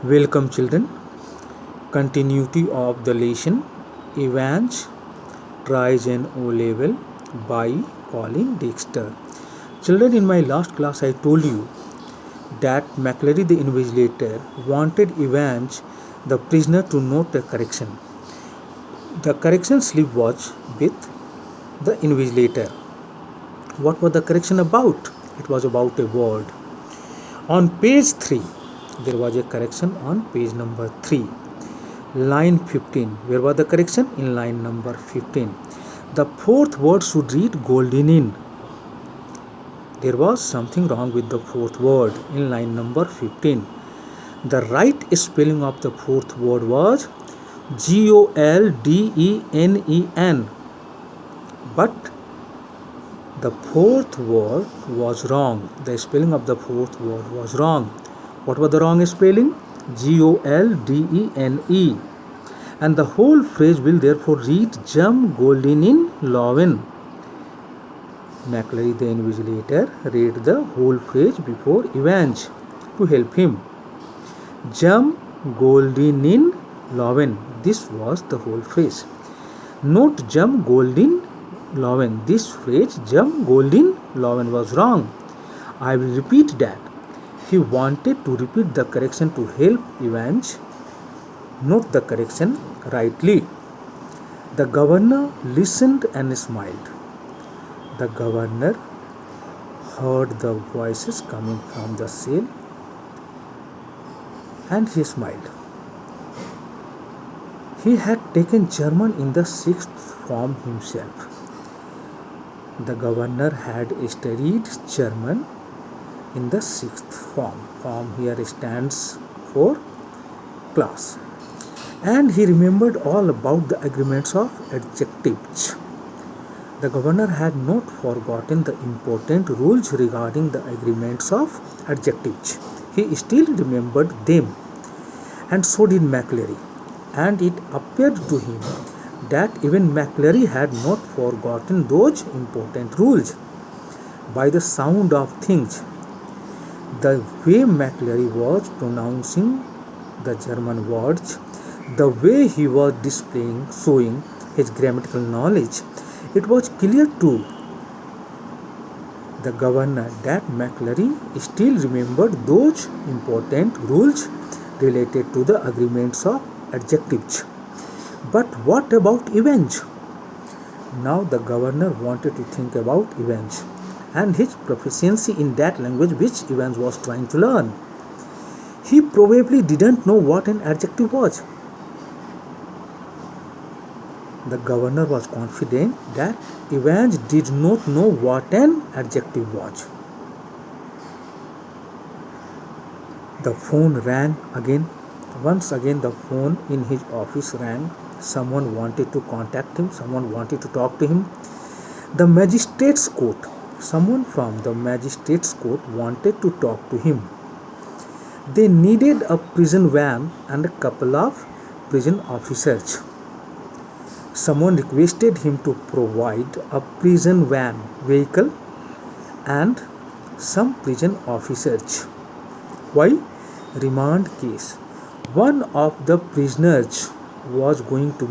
Welcome, children. Continuity of the lesson Evans tries an O level by Colin Dexter. Children, in my last class, I told you that McClary the invigilator wanted Evans the prisoner to note a correction. The correction slip was with the invigilator. What was the correction about? It was about a word. On page 3, there was a correction on page number 3. Line 15. Where was the correction? In line number 15. The fourth word should read golden in. There was something wrong with the fourth word in line number 15. The right spelling of the fourth word was Golden. But the fourth word was wrong. The spelling of the fourth word was wrong. What was the wrong spelling? Goldene. And the whole phrase will therefore read Jam Golden in Loven. McClary the invigilator read the whole phrase before Evans to help him. Jam Golden in Loven. This was the whole phrase. Note Jam Golden Loven. This phrase Jam Golden Loven was wrong. I will repeat that. He wanted to repeat the correction to help Evans note the correction rightly. The governor listened and smiled. The governor heard the voices coming from the cell and he smiled. He had taken German in the 6th form himself. The governor had studied German in the 6th form. Form here stands for class. And he remembered all about the agreements of adjectives. The governor had not forgotten the important rules regarding the agreements of adjectives. He still remembered them, and so did McClary. And it appeared to him that even McClary had not forgotten those important rules. By the sound of things, the way McClary was pronouncing the German words, the way he was showing his grammatical knowledge, it was clear to the governor that McClary still remembered those important rules related to the agreements of adjectives. But what about Evans? Now the governor wanted to think about Evans and his proficiency in that language which Evans was trying to learn. He probably didn't know what an adjective was. The governor was confident that Evans did not know what an adjective was. The phone rang again. Once again the phone in his office rang. Someone wanted to contact him. Someone wanted to talk to him. The magistrate's court. Someone from the magistrate's court wanted to talk to him. They needed a prison van and a couple of prison officers. Someone requested him to provide a prison van vehicle and some prison officers. Why? Remand case. One of the prisoners was to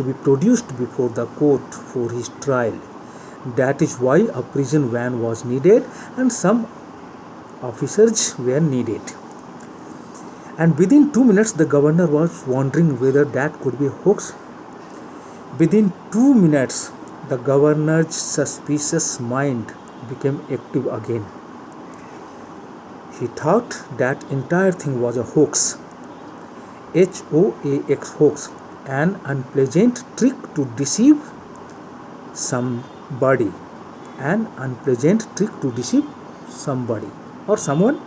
be produced before the court for his trial. That is why a prison van was needed and some officers were needed. And within 2 minutes the governor was wondering whether that could be a hoax. Within 2 minutes the governor's suspicious mind became active again. He thought that entire thing was a hoax. H-O-A-X, hoax. An unpleasant trick to deceive somebody. An unpleasant trick to deceive somebody or someone.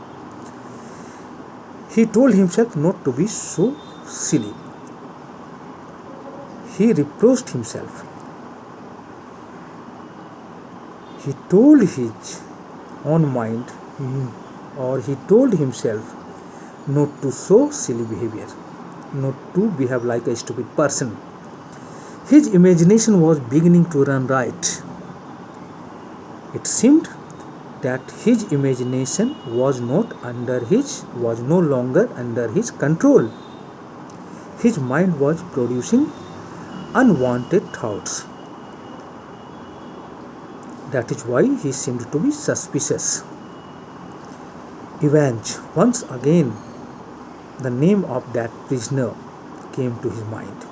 He told himself not to be so silly. He reproached himself. He told his own mind, or he told himself not to show silly behavior, not to behave like a stupid person. His imagination was beginning to run right. It seemed that his imagination was no longer under his control. His mind was producing unwanted thoughts. That is why he seemed to be suspicious. Evans, once again, the name of that prisoner came to his mind.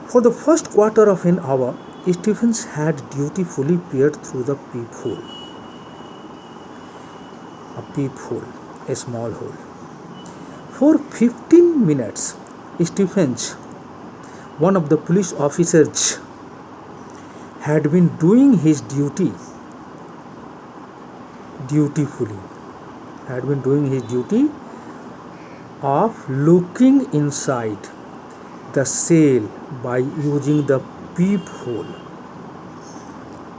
For the first quarter of an hour, Stephens had dutifully peered through the peephole. A peephole, a small hole. For 15 minutes, Stephens, one of the police officers, had been doing his duty dutifully, of looking inside the cell by using the peephole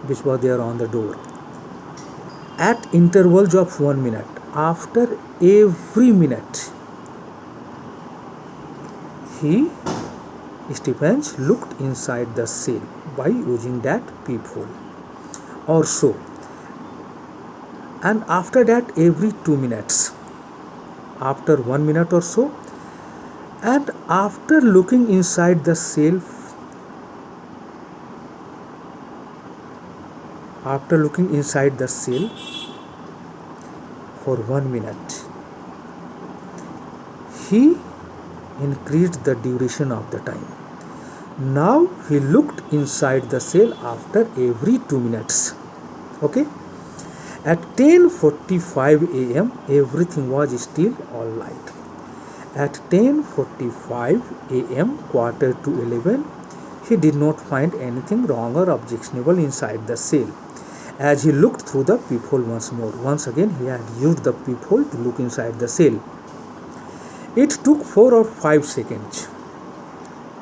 which was there on the door at intervals of 1 minute. After every minute, Stephens looked inside the cell by using that peephole or so, and after that every 2 minutes, after 1 minute or so, and after looking inside the cell for 1 minute, he increased the duration of the time. Now he looked inside the cell after every 2 minutes. Okay. At 10:45 a.m. everything was still all right. At 10:45 a.m., quarter to 11, he did not find anything wrong or objectionable inside the cell. As he looked through the peephole once again he had used the peephole to look inside the cell. It took 4 or 5 seconds.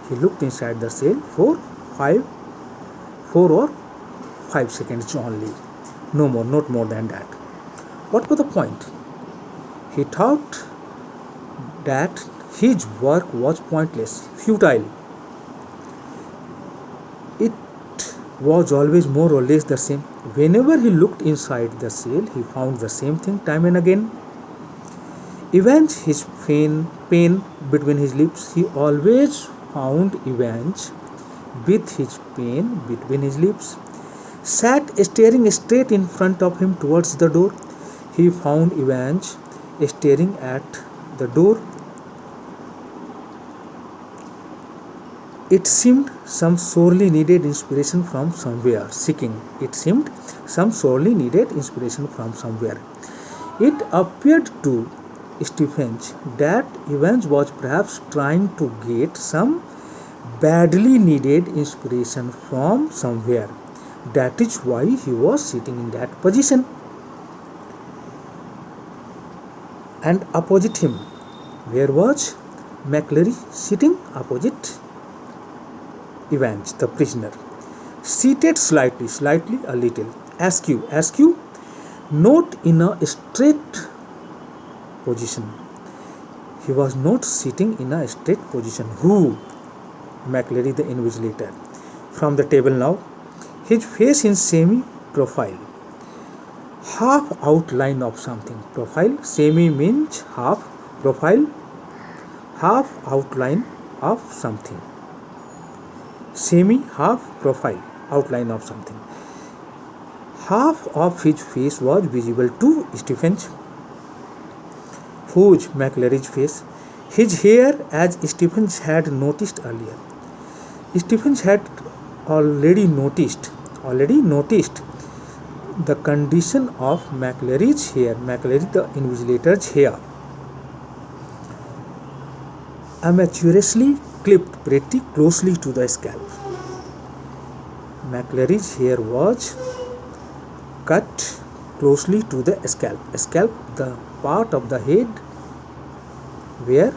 He looked inside the cell for 4 or 5 seconds only. No more, not more than that. What was the point? He thought that his work was pointless, futile. It was always more or less the same. Whenever he looked inside the cell, he found the same thing time and again. Evans, his pain between his lips, he always found Evans with his pain between his lips, sat staring straight in front of him towards the door. He found Evans staring at the door. It seemed some sorely needed inspiration from somewhere. It appeared to Stephens that Evans was perhaps trying to get some badly needed inspiration from somewhere. That is why he was sitting in that position. And opposite him, where was McClary sitting? Opposite Evans, the prisoner, seated slightly, a little, askew, not in a straight position. He was not sitting in a straight position. Who? McClary, the invigilator. From the table now, his face in semi-profile, half outline of something. Profile, semi means half, profile, half outline of something. Half profile, outline of something. Half of his face was visible to Stephens. Whose? McClary's face. His hair, as Stephens had noticed earlier. Stephens had already noticed the condition of McClary's hair, McClary the invigilator's hair. Amateurishly clipped pretty closely to the scalp. McClary's hair was cut closely to the scalp. Scalp, the part of the head where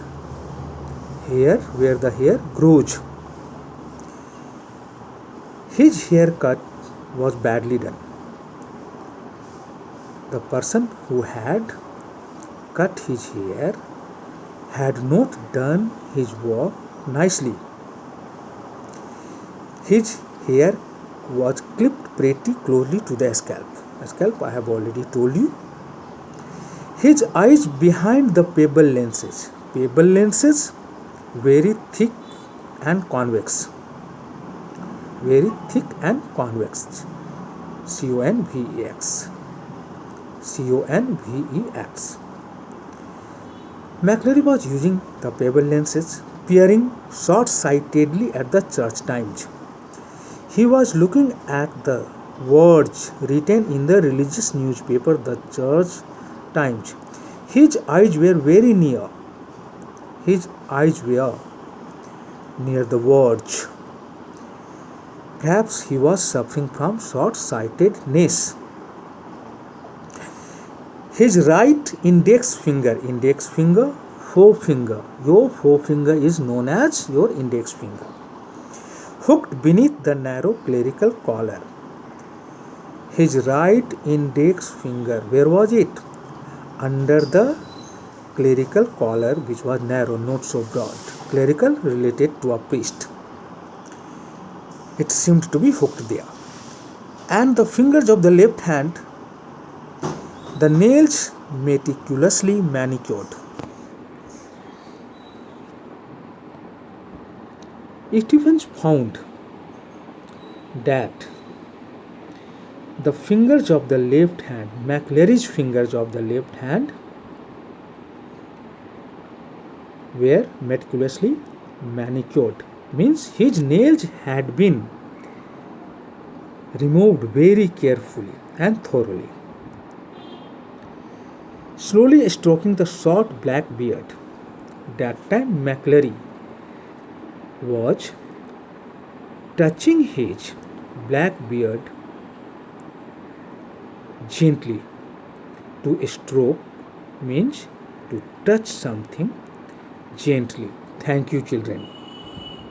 the hair grows. His haircut was badly done. The person who had cut his hair had not done his work nicely. His hair was clipped pretty closely to the scalp. Scalp I have already told you. His eyes behind the pupil lenses. Pupil lenses very thick and convex. Very thick and convex. Convex. Convex. McClary was using the pupil lenses, peering short-sightedly at the church times. He was looking at the words written in the religious newspaper, the Church Times. His eyes were very near. His eyes were near the words. Perhaps he was suffering from short-sightedness. His right index finger, forefinger. Your forefinger is known as your index finger, hooked beneath the narrow clerical collar. His right index finger, where was it? Under the clerical collar, which was narrow, not so broad. Clerical related to a priest. It seemed to be hooked there. And the fingers of the left hand, the nails meticulously manicured. Stevens found that the fingers of the left hand, McClary's fingers of the left hand, were meticulously manicured. Means his nails had been removed very carefully and thoroughly. Slowly stroking the short black beard, that time McClary was touching his black beard gently. To stroke means to touch something gently. Thank you, children.